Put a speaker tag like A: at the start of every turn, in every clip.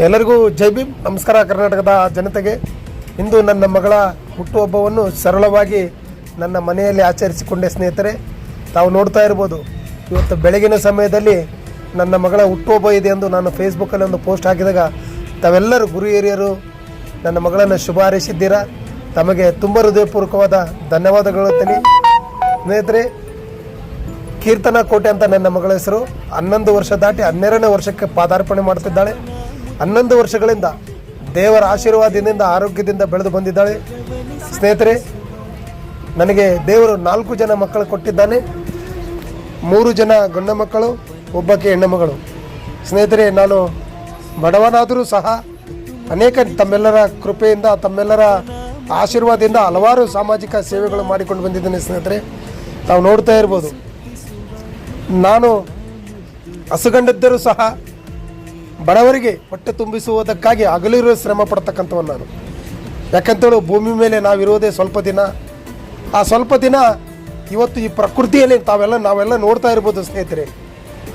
A: ಎಲ್ಲರಿಗೂ ಜೈ ಭೀಮ್. ನಮಸ್ಕಾರ ಕರ್ನಾಟಕದ ಜನತೆಗೆ. ಇಂದು ನನ್ನ ಮಗಳ ಹುಟ್ಟುಹಬ್ಬವನ್ನು ಸರಳವಾಗಿ ನನ್ನ ಮನೆಯಲ್ಲಿ ಆಚರಿಸಿಕೊಂಡೆ ಸ್ನೇಹಿತರೆ. ತಾವು ನೋಡ್ತಾ ಇರ್ಬೋದು, ಇವತ್ತು ಬೆಳಗಿನ ಸಮಯದಲ್ಲಿ ನನ್ನ ಮಗಳ ಹುಟ್ಟುಹಬ್ಬ ಇದೆ ಎಂದು ನಾನು ಫೇಸ್ಬುಕ್ಕಲ್ಲಿ ಒಂದು ಪೋಸ್ಟ್ ಹಾಕಿದಾಗ ತಾವೆಲ್ಲರೂ ಗುರು ಹಿರಿಯರು ನನ್ನ ಮಗಳನ್ನು ಶುಭ ಹಾರೈಸಿದ್ದೀರಾ. ತಮಗೆ ತುಂಬ ಹೃದಯಪೂರ್ವಕವಾದ ಧನ್ಯವಾದಗಳು ಹೇಳುತ್ತೇನೆ ಸ್ನೇಹಿತರೆ. ಕೀರ್ತನಾ ಕೋಟೆ ಅಂತ ನನ್ನ ಮಗಳ ಹೆಸರು. 11 ವರ್ಷ ದಾಟಿ 12ನೇ ವರ್ಷಕ್ಕೆ ಪಾದಾರ್ಪಣೆ ಮಾಡ್ತಿದ್ದಾಳೆ. 11 ವರ್ಷಗಳಿಂದ ದೇವರ ಆಶೀರ್ವಾದದಿಂದ ಆರೋಗ್ಯದಿಂದ ಬೆಳೆದು ಬಂದಿದ್ದಾಳೆ ಸ್ನೇಹಿತರೆ. ನನಗೆ ದೇವರು 4 ಜನ ಮಕ್ಕಳು ಕೊಟ್ಟಿದ್ದಾನೆ. 3 ಜನ ಗಂಡು ಮಕ್ಕಳು, ಒಬ್ಬಕ್ಕೆ ಹೆಣ್ಣು ಮಗಳು ಸ್ನೇಹಿತರೆ. ನಾನು ಬಡವನಾದರೂ ಸಹ ಅನೇಕ ತಮ್ಮೆಲ್ಲರ ಕೃಪೆಯಿಂದ ತಮ್ಮೆಲ್ಲರ ಆಶೀರ್ವಾದದಿಂದ ಹಲವಾರು ಸಾಮಾಜಿಕ ಸೇವೆಗಳು ಮಾಡಿಕೊಂಡು ಬಂದಿದ್ದೇನೆ ಸ್ನೇಹಿತರೆ. ತಾವು ನೋಡ್ತಾ ಇರ್ಬೋದು, ನಾನು ಹಸುಗಂಡಿದ್ದರೂ ಸಹ ಬಡವರಿಗೆ ಹೊಟ್ಟೆ ತುಂಬಿಸುವುದಕ್ಕಾಗಿ ಹಗಲಿರೋ ಶ್ರಮ ಪಡ್ತಕ್ಕಂಥವನು ನಾನು. ಯಾಕಂತೇಳಿ ಭೂಮಿ ಮೇಲೆ ನಾವಿರೋದೇ ಸ್ವಲ್ಪ ದಿನ. ಆ ಸ್ವಲ್ಪ ದಿನ ಇವತ್ತು ಈ ಪ್ರಕೃತಿಯಲ್ಲಿ ನಾವೆಲ್ಲ ನೋಡ್ತಾ ಇರ್ಬೋದು ಸ್ನೇಹಿತರೆ.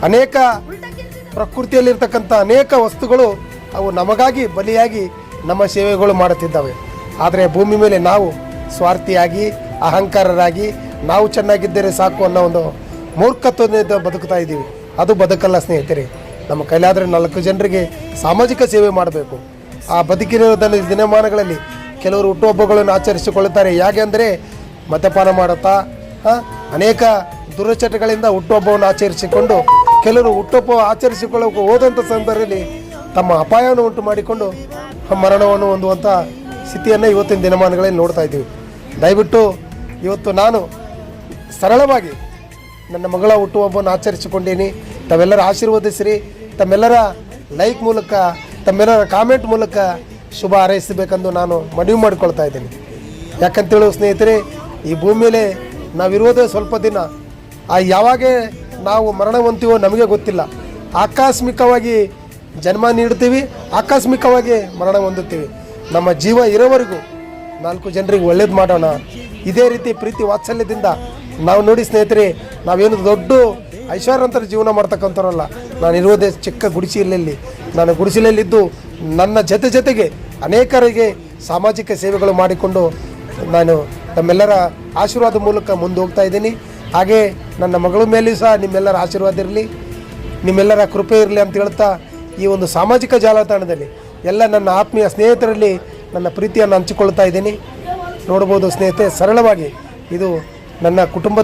A: ಅನೇಕ ಪ್ರಕೃತಿಯಲ್ಲಿರ್ತಕ್ಕಂಥ ಅನೇಕ ವಸ್ತುಗಳು ಅವು ನಮಗಾಗಿ ಬಲಿಯಾಗಿ ನಮ್ಮ ಸೇವೆಗಳು ಮಾಡುತ್ತಿದ್ದಾವೆ. ಆದರೆ ಭೂಮಿ ಮೇಲೆ ನಾವು ಸ್ವಾರ್ಥಿಯಾಗಿ ಅಹಂಕಾರರಾಗಿ ನಾವು ಚೆನ್ನಾಗಿದ್ದರೆ ಸಾಕು ಅನ್ನೋ ಒಂದು ಮೂರ್ಖತ್ವದಿಂದ ಬದುಕ್ತಾ ಇದ್ದೀವಿ. ಅದು ಬದುಕಲ್ಲ ಸ್ನೇಹಿತರೆ. ನಮ್ಮ ಕೈಲಾದರೆ 4 ಜನರಿಗೆ ಸಾಮಾಜಿಕ ಸೇವೆ ಮಾಡಬೇಕು. ಆ ಬದುಕಿರೋದನ್ನು ದಿನಮಾನಗಳಲ್ಲಿ ಕೆಲವರು ಹುಟ್ಟುಹಬ್ಬಗಳನ್ನು ಆಚರಿಸಿಕೊಳ್ಳುತ್ತಾರೆ. ಹೇಗೆ ಅಂದರೆ ಮದ್ಯಪಾನ ಮಾಡುತ್ತಾ ಅನೇಕ ದುರಚಟಗಳಿಂದ ಹುಟ್ಟುಹಬ್ಬವನ್ನು ಆಚರಿಸಿಕೊಂಡು ಕೆಲವರು ಹುಟ್ಟುಹಬ್ಬ ಆಚರಿಸಿಕೊಳ್ಳೋಕೆ ಹೋದಂಥ ಸಂದರ್ಭದಲ್ಲಿ ತಮ್ಮ ಅಪಾಯವನ್ನು ಉಂಟು ಮಾಡಿಕೊಂಡು ಮರಣವನ್ನು ಹೊಂದುವಂಥ ಸ್ಥಿತಿಯನ್ನು ಇವತ್ತಿನ ದಿನಮಾನಗಳಲ್ಲಿ ನೋಡ್ತಾ ಇದ್ದೀವಿ. ದಯವಿಟ್ಟು ಇವತ್ತು ನಾನು ಸರಳವಾಗಿ ನನ್ನ ಮಗಳ ಹುಟ್ಟುಹಬ್ಬವನ್ನು ಆಚರಿಸಿಕೊಂಡೀನಿ. ತಾವೆಲ್ಲರ ಆಶೀರ್ವದಿಸಿರಿ. ತಮ್ಮೆಲ್ಲರ ಲೈಕ್ ಮೂಲಕ ತಮ್ಮೆಲ್ಲರ ಕಾಮೆಂಟ್ ಮೂಲಕ ಶುಭ ಹಾರೈಸಬೇಕೆಂದು ನಾನು ಮನವಿ ಮಾಡಿಕೊಳ್ತಾ ಇದ್ದೀನಿ. ಯಾಕಂತೇಳು ಸ್ನೇಹಿತರೆ, ಈ ಭೂಮಿಯಲ್ಲಿ ನಾವಿರೋದೇ ಸ್ವಲ್ಪ ದಿನ. ಯಾವಾಗ ನಾವು ಮರಣ ಹೊಂತೀವೋ ನಮಗೆ ಗೊತ್ತಿಲ್ಲ. ಆಕಸ್ಮಿಕವಾಗಿ ಜನ್ಮ ನೀಡ್ತೀವಿ, ಆಕಸ್ಮಿಕವಾಗಿ ಮರಣ ಹೊಂದುತ್ತೀವಿ. ನಮ್ಮ ಜೀವ ಇರೋವರೆಗೂ 4 ಜನರಿಗೆ ಒಳ್ಳೇದು ಮಾಡೋಣ. ಇದೇ ರೀತಿ ಪ್ರೀತಿ ವಾತ್ಸಲ್ಯದಿಂದ ನಾವು ನೋಡಿ ಸ್ನೇಹಿತರೆ, ನಾವೇನು ದೊಡ್ಡ ಐಶ್ವರ್ಯವಂತರ ಜೀವನ ಮಾಡ್ತಕ್ಕಂಥವ್ರಲ್ಲ. ನಾನು ಇರೋದೇ ಚಿಕ್ಕ ಗುಡಿಸಲಲ್ಲಿ. ನಾನು ಗುಡಿಸಲಲ್ಲಿದ್ದು ನನ್ನ ಜೊತೆಗೆ ಅನೇಕರಿಗೆ ಸಾಮಾಜಿಕ ಸೇವೆಗಳು ಮಾಡಿಕೊಂಡು ನಾನು ತಮ್ಮೆಲ್ಲರ ಆಶೀರ್ವಾದ ಮೂಲಕ ಮುಂದೆ ಹೋಗ್ತಾ ಇದ್ದೀನಿ. ಹಾಗೆ ನನ್ನ ಮಗಳ ಮೇಲೆಯೂ ಸಹ ನಿಮ್ಮೆಲ್ಲರ ಆಶೀರ್ವಾದ ಇರಲಿ, ನಿಮ್ಮೆಲ್ಲರ ಕೃಪೆ ಇರಲಿ ಅಂತ ಹೇಳ್ತಾ ಈ ಒಂದು ಸಾಮಾಜಿಕ ಜಾಲತಾಣದಲ್ಲಿ ಎಲ್ಲ ನನ್ನ ಆತ್ಮೀಯ ಸ್ನೇಹಿತರಲ್ಲಿ ನನ್ನ ಪ್ರೀತಿಯನ್ನು ಹಂಚಿಕೊಳ್ತಾ ಇದ್ದೀನಿ. ನೋಡ್ಬೋದು ಸ್ನೇಹಿತರೆ, ಸರಳವಾಗಿ ಇದು ನನ್ನ ಕುಟುಂಬದ